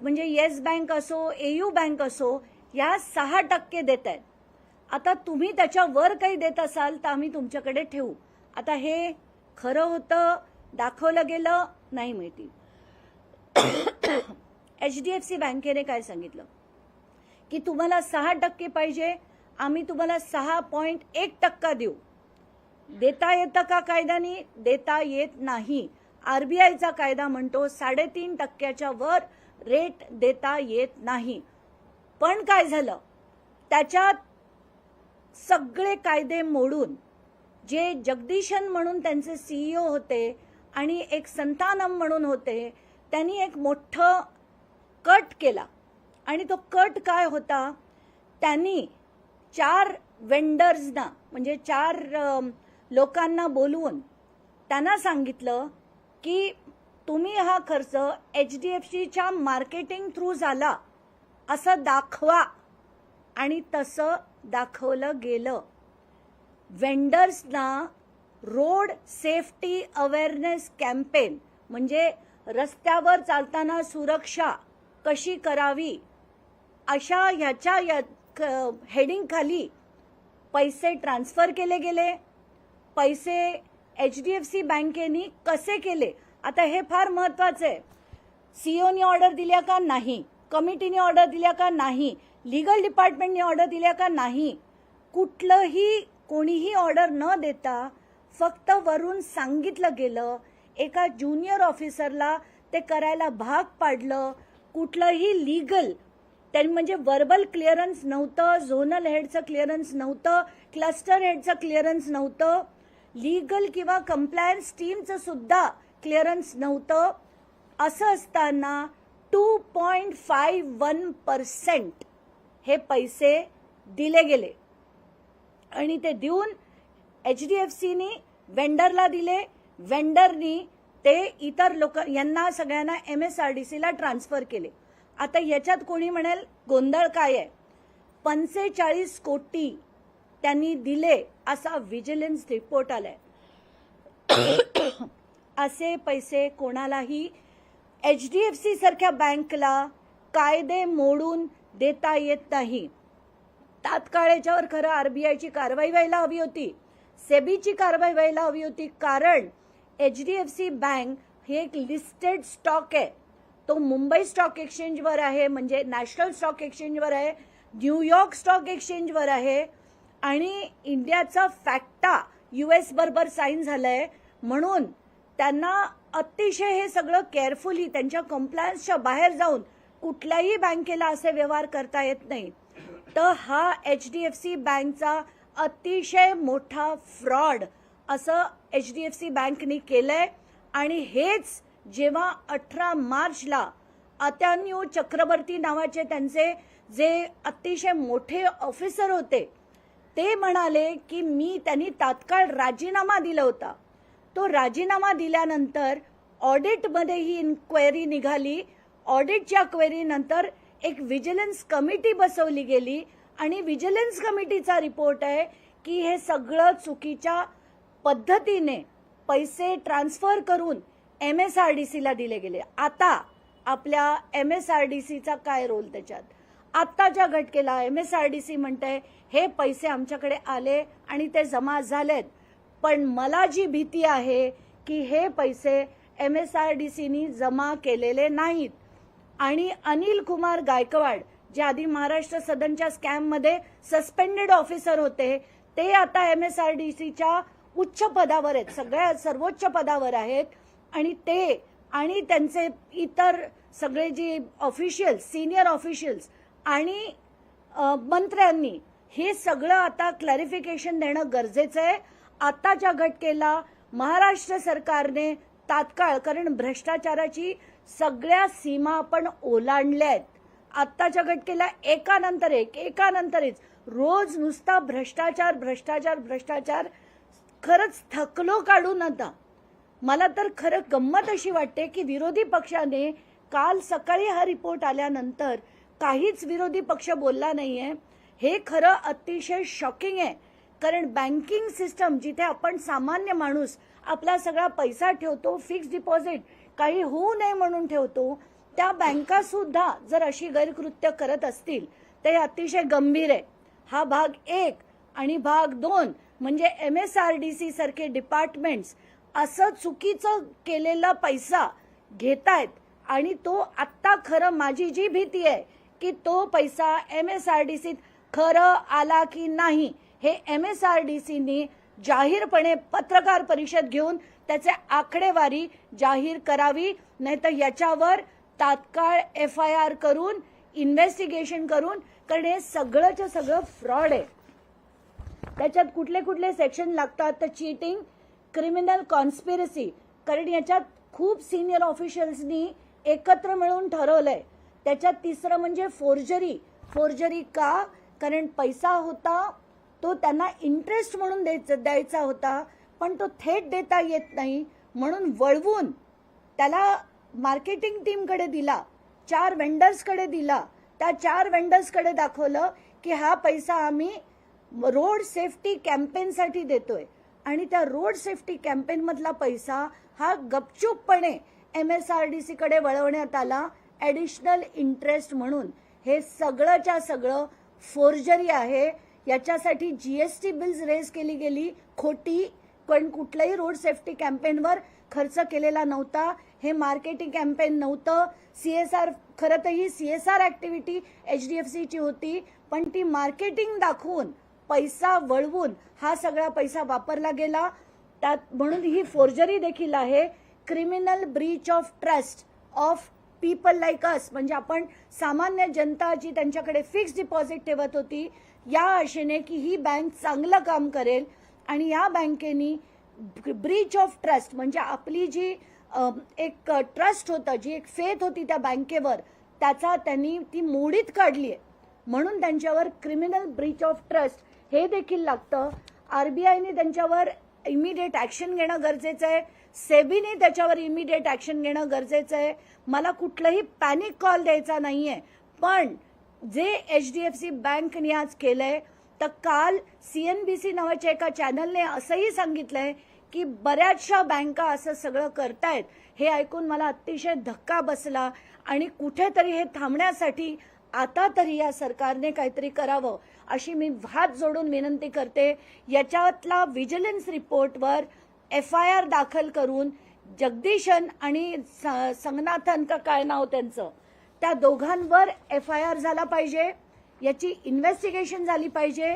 म्हणजे yes bank असो, AU bank असो, या 6% देत आहेत. आता तुम्ही त्याच्यावर काही देत असाल तर आम्ही तुमच्याकडे ठेवू. आता हे खरं होतं, दाखवलं गेलं, नाही माहिती. HDFC बँकेने काय सांगितलं की तुम्हाला 6% पाहिजे, आम्ही तुम्हाला 6.1% देऊ. देता येतं का कायद्याने? देता येत नाही. RBIचा कायदा म्हणतो 3.5% वर रेट देता येत नाही. पण काय झालं, त्याच्यात सगळे कायदे मोडून जे जगदीशन म्हणून त्यांचे CEO होते आणि एक संतानम म्हणून होते, त्यांनी एक मोठं कट केला. आणि तो कट काय होता, त्यांनी 4 वेंडर्सना म्हणजे 4 लोकांना बोलवून त्यांना सांगितलं की तुम्ही हा खर्च HDFCच्या मार्केटिंग थ्रू झाला असं दाखवा. आणि तसं दाखवलं गेलं. वेंडर्सना रोड सेफ्टी अवेअरनेस कॅम्पेन म्हणजे रस्त्यावर चालताना सुरक्षा कशी करावी अशा ह्याच्या हेडिंग खाली पैसे ट्रान्सफर केले गेले. पैसे HDFC बँकेनी कसे केले, आता हे फार महत्वाचं आहे. CEOनी ऑर्डर दिल्या का नाही, कमिटीने ऑर्डर दिल्या का नाही, लीगल डिपार्टमेंटने ऑर्डर दिल्या का नाही, कुठलंही कोणीही ऑर्डर न देता फक्त वरून सांगितलं गेलं. एका ज्युनियर ऑफिसरला ते करायला भाग पाडलं. कुठलंही लीगल त्यांनी म्हणजे वर्बल क्लिअरन्स नव्हतं, झोनल हेडचं क्लिअरन्स नव्हतं, क्लस्टर हेडचं क्लिअरन्स नव्हतं, लीगल किंवा कंप्लायन्स टीमचं सुद्धा क्लिअरन्स नव्हतं. असं असताना 2.51% हे पैसे दिले गेले. आणि ते देऊन HDFCनी वेंडरला दिले, वेंडरनी ते इतर लोक यांना सगळ्यांना MSRDCला ट्रान्सफर केले. आता याच्यात कोणी म्हणेल गोंधळ काय आहे, 45 कोटी त्यांनी दिले असा व्हिजिलन्स रिपोर्ट आलाय. असे पैसे कोणालाही HDFC सारख्या बँकला कायदे मोडून देता येत नाही. तात्काळ याच्यावर खरं RBIची कारवाई व्हायला हवी होती, सेबीची कारवाई व्हायला हवी होती. कारण HDFC बँक हे एक लिस्टेड स्टॉक आहे. तो मुंबई स्टॉक एक्सचेंजवर आहे, म्हणजे नॅशनल स्टॉक एक्सचेंजवर आहे, न्यूयॉर्क स्टॉक एक्सचेंजवर आहे आणि इंडियाचा फॅक्टा US बरोबर साईन झालाय. म्हणून त्यांना अतिशय हे सगळं केअरफुली त्यांच्या कंप्लायन्सच्या बाहेर जाऊन कुठल्याही बँकेला असे व्यवहार करता येत नाही. तर हा HDFC बँकचा अतिशय मोठा फ्रॉड असं HDFC बँकनी केलंय. आणि हेच जेव्हा 18 मार्चला अत्यान्यू चक्रवर्ती नावाचे त्यांचे जे अतिशय मोठे ऑफिसर होते ते म्हणाले की त्यांनी तात्काळ राजीनामा दिला होता. तो राजीनामा दिल्यानंतर ऑडिटमध्ये ही इन्क्वायरी निघाली. ऑडिटच्या क्वेरीनंतर एक व्हिजिलन्स कमिटी बसवली गेली आणि व्हिजिलन्स कमिटीचा रिपोर्ट आहे की हे सगळं चुकीच्या पद्धतीने पैसे ट्रान्सफर करून MSRDCला दिले गेले. आता आपल्या MSRDCचा काय रोल त्याच्यात? आत्ताच्या घटकेला MSRDC म्हणते हे पैसे आमच्याकडे आले आणि ते जमा झालेत, पण मला जी भीती आहे की हे पैसे MSRDCनी जमा केलेले नाहीत. आणि अनिल कुमार गायकवाड जे आधी महाराष्ट्र सदनच्या स्कॅममध्ये सस्पेंडेड ऑफिसर होते, ते आता MSRDCच्या उच्च पदावर आहेत, सर्वोच्च पदावर आहेत. आणि ते आणि त्यांचे इतर सगळे जे ऑफिशियल्स, सिनियर ऑफिशियल्स आणि मंत्र्यांनी हे सगळं आता क्लॅरिफिकेशन देणं गरजेचं आहे. आताच्या घटकेला महाराष्ट्र सरकारने तात्काळ, कारण भ्रष्टाचाराची सगळ्या सीमा आपण ओलांडल्या आहेत. आत्ताच्या घटकेला एकानंतर एक रोज नुसता भ्रष्टाचार भ्रष्टाचार भ्रष्टाचार. खरंच थकलो काढून आता. मला तर खरं गंमत अशी वाटते की विरोधी पक्षाने काल सकाळी हा रिपोर्ट आल्यानंतर काहीच विरोधी पक्ष बोलला नाहीये. हे खरं अतिशय शॉकिंग आहे. कारण बँकिंग सिस्टम जिथे आपण सामान्य माणूस आपला सगळा पैसा ठेवतो, फिक्स डिपॉझिट काही होऊ नये म्हणून ठेवतो, त्या बँका सुद्धा जर अशी गैरकृत्य करत असतील तर हे अतिशय गंभीर आहे. हा भाग 1 आणि भाग 2 म्हणजे MSRDC सारखे डिपार्टमेंट्स असं चुकीचं केलेला पैसा घेतायत आणि तो आत्ता खरं माझी जी भीती आहे की तो पैसा MSRDCत खरं आला की नाही हे MSRDCने जाहीरपणे पत्रकार परिषद घेऊन त्याचे आकडेवारी जाहीर करावी, नाहीतर याच्यावर तात्काळ FIR करून इन्व्हेस्टिगेशन करून, कारण हे सगळंच्या सगळं फ्रॉड आहे. त्याच्यात कुठले कुठले सेक्शन लागतात तर चीटिंग, क्रिमिनल कॉन्स्पिरसी, कारण याच्यात खूप सिनियर ऑफिशियल्सनी एकत्र मिळून ठरवलंय. त्याच्यात तिसरं म्हणजे फोर्जरी. फोर्जरी का? कारण पैसा होता तो त्यांना इंटरेस्ट म्हणून द्यायचा होता, पण तो थेट देता येत नाही म्हणून वळवून त्याला मार्केटिंग टीमकडे दिला, 4 वेंडर्सकडे दिला. त्या 4 वेंडर्सकडे दाखवलं की हा पैसा आम्ही रोड सेफ्टी कॅम्पेनसाठी देतोय आणि त्या रोड सेफ्टी कॅम्पेन मधला पैसा हा गपचूपपणे MSRDCकडे वळवण्यात आला ॲडिशनल इंटरेस्ट म्हणून. हे सगळंच्या सगळं फोर्जरी आहे. याच्यासाठी GST बिल्स रेज केली गेली खोटी, पण कुठल्याही रोड सेफ्टी कॅम्पेनवर खर्च केलेला नव्हता. हे मार्केटिंग कॅम्पेन नव्हतं. CSR, खरं तर ही CSR ऍक्टिव्हिटी HDFCची होती, पण ती मार्केटिंग दाखवून पैसा वळवून हा सगळा पैसा वापरला गेला. त्यात म्हणून ही फोर्जरी देखील आहे. Criminal breach of trust of people like us, म्हणजे आपण सामान्य जनता जी त्यांच्याकडे फिक्स डिपॉझिट ठेवत होती या आशेने की ही बँक चांगलं काम करेल आणि या बँकेनी ब्रीच ऑफ ट्रस्ट म्हणजे आपली जी एक ट्रस्ट होतं, जी एक फेथ होती त्या बँकेवर, त्याचा त्यांनी ती मोडीत काढली आहे. म्हणून त्यांच्यावर क्रिमिनल ब्रीच ऑफ ट्रस्ट हे देखील लागतं. RBIने त्यांच्यावर इमिडिएट ऍक्शन घेणं गरजेचं आहे. सेबीने त्याच्यावर इमिडिएट ऍक्शन घेणं गरजेचं आहे. मला कुठलाही पॅनिक कॉल द्यायचा नाहीये, पण जे HDFC बँकने आज केलंय, तर काल CNBC नावाच्या एका चॅनलने असंही सांगितलंय की बऱ्याचशा बँका असं सगळं करतायत. हे ऐकून मला अतिशय धक्का बसला आणि कुठेतरी हे थांबण्यासाठी आता तरी या सरकारने काहीतरी करावं अशी मी हात जोडून विनंती करते. याच्यातला विजिलन्स रिपोर्टवर FIR दाखल करून जगदीशन आणि संगनाथन का काय नाव त्यांचं, त्या दोघांवर FIR झाला पाहिजे. याची इन्व्हेस्टिगेशन झाली पाहिजे.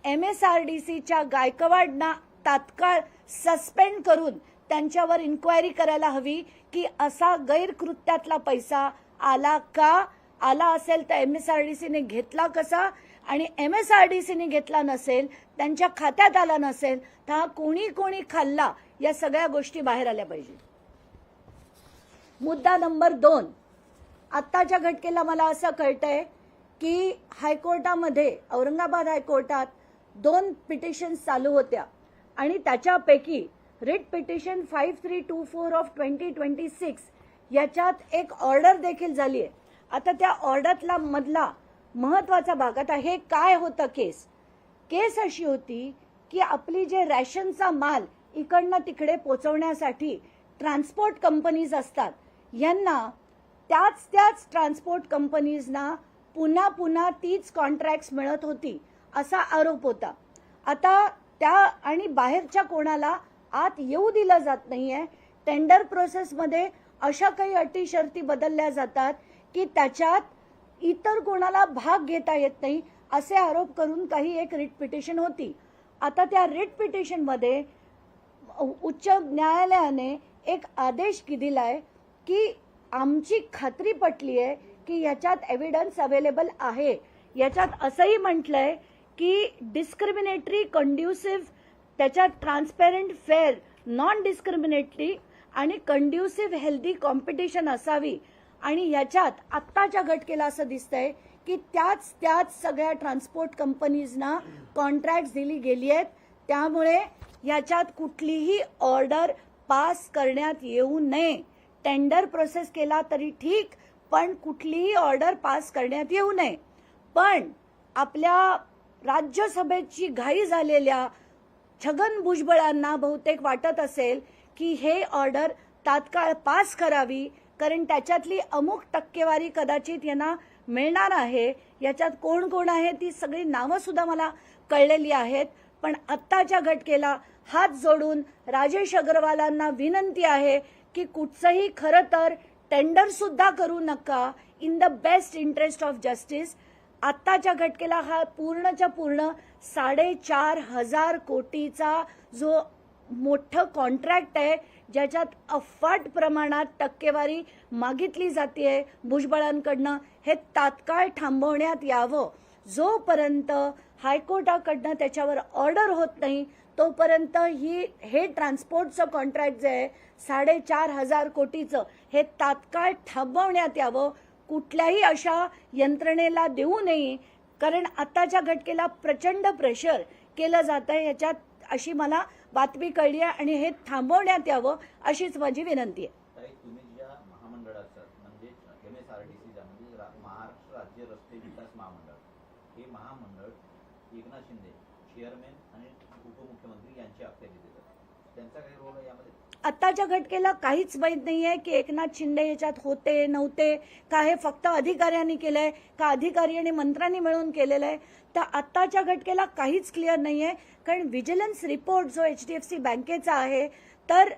MSRDCच्या गायकवाडना तात्काळ सस्पेंड करून त्यांच्यावर इन्क्वायरी करायला हवी की असा गैरकृत्यातला पैसा आला का, आला असेल तर MSRDCने घेतला कसा, आणि MSRDCने घेतला नसेल, त्यांच्या खात्यात आला नसेल तर हा कोणी कोणी खाल्ला, या सगळ्या गोष्टी बाहेर आल्या पाहिजे. मुद्दा नंबर 2, आत्ताच्या घटनेला मला असं कळतंय की हायकोर्टामध्ये, औरंगाबाद हायकोर्टात 2 पिटिशन्स चालू होत्या आणि त्याच्यापैकी रिट पिटिशन 5324 ऑफ 2026 याच्यात एक ऑर्डर देखील झाली आहे. आता त्या ऑर्डरला मधला महत्वाचा भाग, आता हे काय होतं केस अशी होती की आपली जे रॅशनचा माल इकडनं तिकडे पोचवण्यासाठी ट्रान्सपोर्ट कंपनीज असतात, यांना त्याच ट्रान्सपोर्ट कंपनीजना पुन्हा पुन्हा तीच कॉन्ट्रॅक्ट्स मिळत होती असा आरोप होता. आता त्या आणि बाहेरच्या कोणाला आत येऊ दिलं जात नाहीये. टेंडर प्रोसेसमध्ये अशा काही अटी शर्ती बदलल्या जातात की त्याच्यात इतर कोणाला भाग घेता येत नाही असे आरोप करून काही एक रिट पिटिशन होती. आता त्या रिट पिटिशन मध्ये उच्च न्यायालयाने एक आदेश दिलाय की आमची खात्री पटली आहे की याच्यात एव्हिडन्स अवेलेबल आहे. याच्यात असंही म्हटलंय की डिस्क्रिमिनेटरी, कंड्युसिव्ह, त्याच्यात ट्रान्सपेरंट, फेअर, नॉन डिस्क्रिमिनेटरी आणि कंड्युसिव्ह हेल्दी कॉम्पिटिशन असावी. आणि याच्यात आत्ताच्या घटनेला असं दिसतंय की त्याच सगळ्या ट्रान्सपोर्ट कंपनीजना कॉन्ट्रॅक्ट दिली गेली आहेत. त्यामुळे याच्यात कुठलीही ऑर्डर पास करण्यात येऊ नये. टेंडर प्रोसेस केला तरी ठीक, पण कुठलीही ऑर्डर पास करण्यात येऊ नये. पण आपल्या राज्यसभेची घाई झालेल्या छगन भुजबळांना बहुतेक वाटत असेल की हे ऑर्डर तात्काळ पास करावी कारण त्याच्यातली अमुक टक्केवारी कदाचित यांना मिळणार आहे. याच्यात कोण कोण आहे ती सगळी नावं सुद्धा मला कळलेली आहेत. पण आत्ताच्या घटकेला हात जोडून राजेश अग्रवालांना विनंती आहे की कुठचंही खरं तर टेंडर सुद्धा करू नका in the best interest of justice. आत्ताच्या घटकेला हा पूर्णच्या पूर्ण 4,500 कोटीचा जो मोठं कॉन्ट्रॅक्ट आहे ज्याच्यात अफाट प्रमाणात टक्केवारी मागितली जाते भुजबळांकडनं, हे तात्काळ थांबवण्यात यावं. जोपर्यंत हायकोर्टाकडनं त्याच्यावर ऑर्डर होत नाही तोपर्यंत हे ट्रान्सपोर्टचं कॉन्ट्रॅक्ट जे आहे 4,500 कोटीचं हे तात्काळ थांबवण्यात यावं. कुठल्याही अशा यंत्रणेला देऊ नये, कारण आताच्या घटकेला प्रचंड प्रेशर केलं जात आहे ह्याच्यात, अशी मला बातमी कळली आहे आणि हे थांबवण्यात यावं अशीच माझी विनंती आहे. तुम्ही ज्या महामंडळाचं म्हणजे MSRDC म्हणजे महाराष्ट्र राज्य रस्ते विकास महामंडळ, हे महामंडळ एकनाथ शिंदे चेअरमॅन आणि उपमुख्यमंत्री यांची अखत्यारीत येतात, त्यांचा काही रोल आहे यामध्ये? आत्ताच्या घटकेला काहीच माहीत नाहीये की एकनाथ शिंदे याच्यात होते नव्हते का, हे फक्त अधिकाऱ्यांनी केलंय का अधिकारी आणि मंत्र्यांनी मिळून केलेलं आहे. तर आत्ताच्या घटकेला काहीच क्लिअर नाहीये, कारण व्हिजिलन्स रिपोर्ट जो HDFC बँकेचा आहे, तर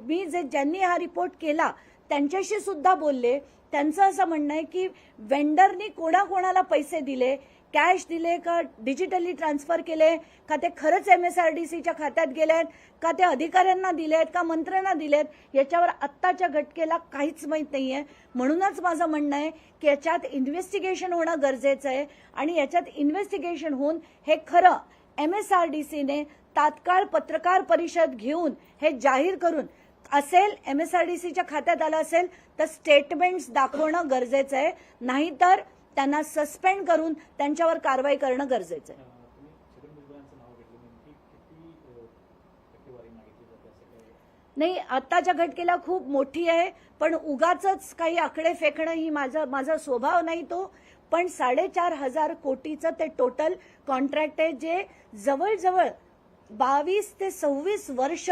मी ज्यांनी हा रिपोर्ट केला त्यांच्याशी सुद्धा बोलले. त्यांचं असं म्हणणं आहे की वेंडरनी कोणाकोणाला पैसे दिले, कॅश दिले का डिजिटली ट्रान्सफर केले का ते खरंच MSRDCच्या खात्यात गेलेत का ते अधिकाऱ्यांना दिलेत का मंत्र्यांना दिलेत, याच्यावर आत्ताच्या घटकेला काहीच माहीत नाहीये. म्हणूनच माझं म्हणणं आहे की याच्यात इन्व्हेस्टिगेशन होणं गरजेचं आहे आणि याच्यात इन्व्हेस्टिगेशन होऊन हे खरं MSRDCने तात्काळ पत्रकार परिषद घेऊन हे जाहीर करून असेल MSRDCच्या खात्यात आलं असेल तर स्टेटमेंट्स दाखवणं गरजेचं आहे, नाहीतर त्यांना सस्पेंड करून त्यांच्यावर कारवाई करणं गरजेचं आहे. नाही, आत्ताच्या घटकेला खूप मोठी आहे, पण उगाच काही आकडे फेकणं ही माझा स्वभाव नाही तो. पण 4,500 कोटीचं ते टोटल कॉन्ट्रॅक्ट आहे जे जवळजवळ 22 ते 26 वर्ष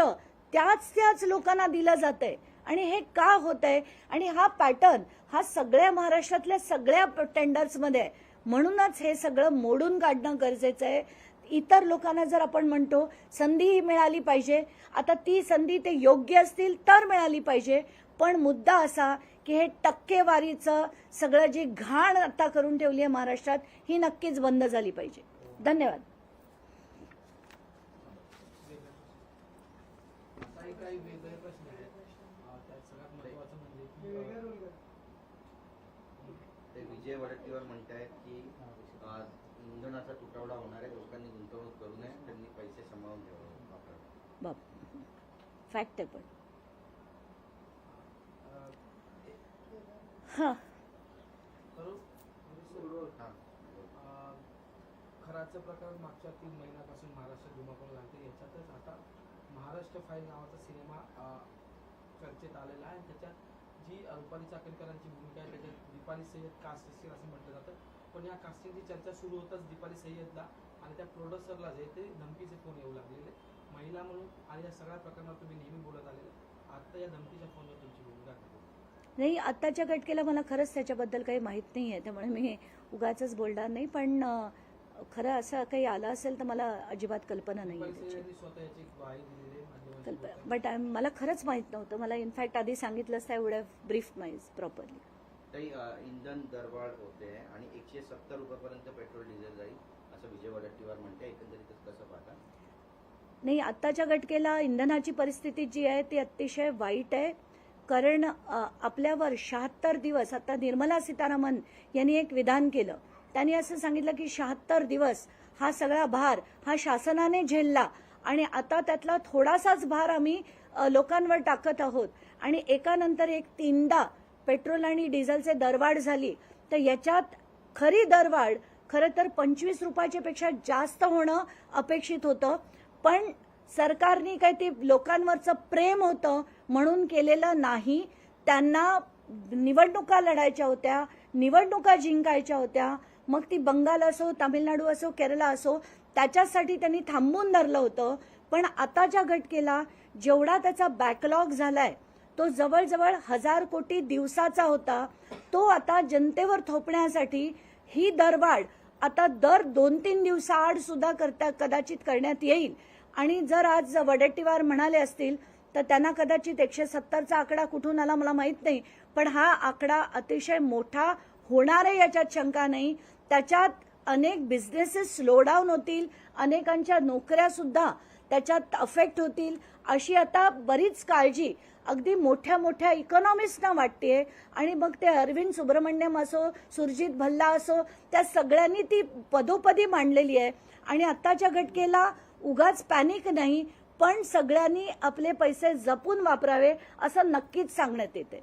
त्याच लोकांना दिलं जातंय. आणि हे का होतंय आणि हा पॅटर्न हा सगळ्या महाराष्ट्रातल्या सगळ्या टेंडर्समध्ये आहे. म्हणूनच हे सगळं मोडून काढणं गरजेचं आहे. इतर लोकांना जर आपण म्हणतो संधी मिळाली पाहिजे, आता ती संधी ते योग्य असतील तर मिळाली पाहिजे. पण मुद्दा असा की हे टक्केवारीचं सगळं जी घाण आता करून ठेवली आहे महाराष्ट्रात, ही नक्कीच बंद झाली पाहिजे. धन्यवाद. विजय वडेट्टीवार म्हणतायत की इंधनाचा तुटवडा होणार आहे, लोकांनी गुंतवणूक करू नये, त्यांनी पैसे सांभाळून ठेवावे. बाप, फॅक्ट आहे. पण खराचं प्रकार मागच्या 3 महिन्यापासून महाराष्ट्र धुमाकूळ घालते. याच्यातच आता महाराष्ट्र फाईल नावाचा सिनेमा चर्चेत आलेला आहे. त्याच्यात जी रुपाली चाकणकरांची भूमिका आहे त्याच्यात दीपाली सय्यद कास्ट असेल असं म्हटलं जातं. पण या कास्टिंगची चर्चा सुरू होताच दीपाली सय्यदला आणि त्या प्रोड्युसरला जे ते धमकीचे फोन येऊ लागलेले. महिला म्हणून आणि या सगळ्या प्रकरणात तुम्ही नेहमी बोलत आलेले, आता या धमकीच्या फोनवर तुमची भूमिका नाही. आत्ताच्या घटकेला मला खरंच त्याच्याबद्दल काही माहीत नाही आहे, त्यामुळे मी उगाचच बोलणार नाही. पण खरं असं काही आलं असेल तर मला अजिबात कल्पना नाही आहे त्याची. बट मला खरंच माहीत नव्हतं. मला इनफॅक्ट आधी सांगितलंच त्या एवढ्या ब्रीफ माहीत प्रॉपरली. काही इंधन दरवाढ होते आणि 170 रुपयापर्यंत पेट्रोल डिझेल जाईल असं विजय वडेट्टीवार म्हणते. एकंदरीत कसं पाहता? नाही, आत्ताच्या घटकेला इंधनाची परिस्थिती जी आहे ती अतिशय वाईट आहे. कारण आपल्यावर 76 दिवस, आता निर्मला सीतारामन यांनी एक विधान केलं. त्यांनी असं सांगितलं की 76 दिवस हा सगळा भार हा शासनाने झेलला आणि आता त्यातला थोडासाच भार आम्ही लोकांवर टाकत आहोत. आणि एकानंतर एक 3दा पेट्रोल आणि डिझेलचे दरवाढ झाली. तर याच्यात खरी दरवाढ खरं तर 25 रुपयाच्या पेक्षा जास्त होणं अपेक्षित होतं. पण सरकारने काही ते लोकांवरचं प्रेम होतं म्हणून केलेलं नाही. त्यांना निवडणुका लढायच्या होत्या, निवडणुका जिंकायच्या होत्या. मग ती बंगाल असो, तामिळनाडू असो, केरळ असो, त्याच्यासाठी त्यांनी थांबून धरलं होतं. पण आताच्या घटकेला जेवढा त्याचा बॅकलॉग झालाय तो जवळजवळ 1000 कोटी दिवसाचा होता, तो आता जनतेवर थोपण्यासाठी ही दरवाढ आता दर 2-3 दिवसाआड सुद्धा कदाचित करण्यात येईल. आणि जर आज वडेट्टीवार म्हणाले असतील तर त्यांना कदाचित 170चा आकडा कुठून आला मला माहित नाही, पण हा आकडा अतिशय मोठा होणार आहे याच्यात शंका नाही. त्याच्यात अनेक बिझनेसेस स्लो डाऊन होतील, अनेकांच्या नोकऱ्या सुद्धा त्याच्यात अफेक्ट होतील, अशी आता बरीच काळजी अगदी मोठ्या मोठ्या इकॉनॉमिस्टना वाटतेय. आणि मग ते अरविंद सुब्रमण्यम असो, सुरजित भल्ला असो, त्या सगळ्यांनी ती पदोपदी मांडलेली आहे. आणि आत्ताच्या घटकेला उगाच पॅनिक नाही, पण सगळ्यांनी आपले पैसे जपून वापरावे असं नक्कीच सांगण्यात येते.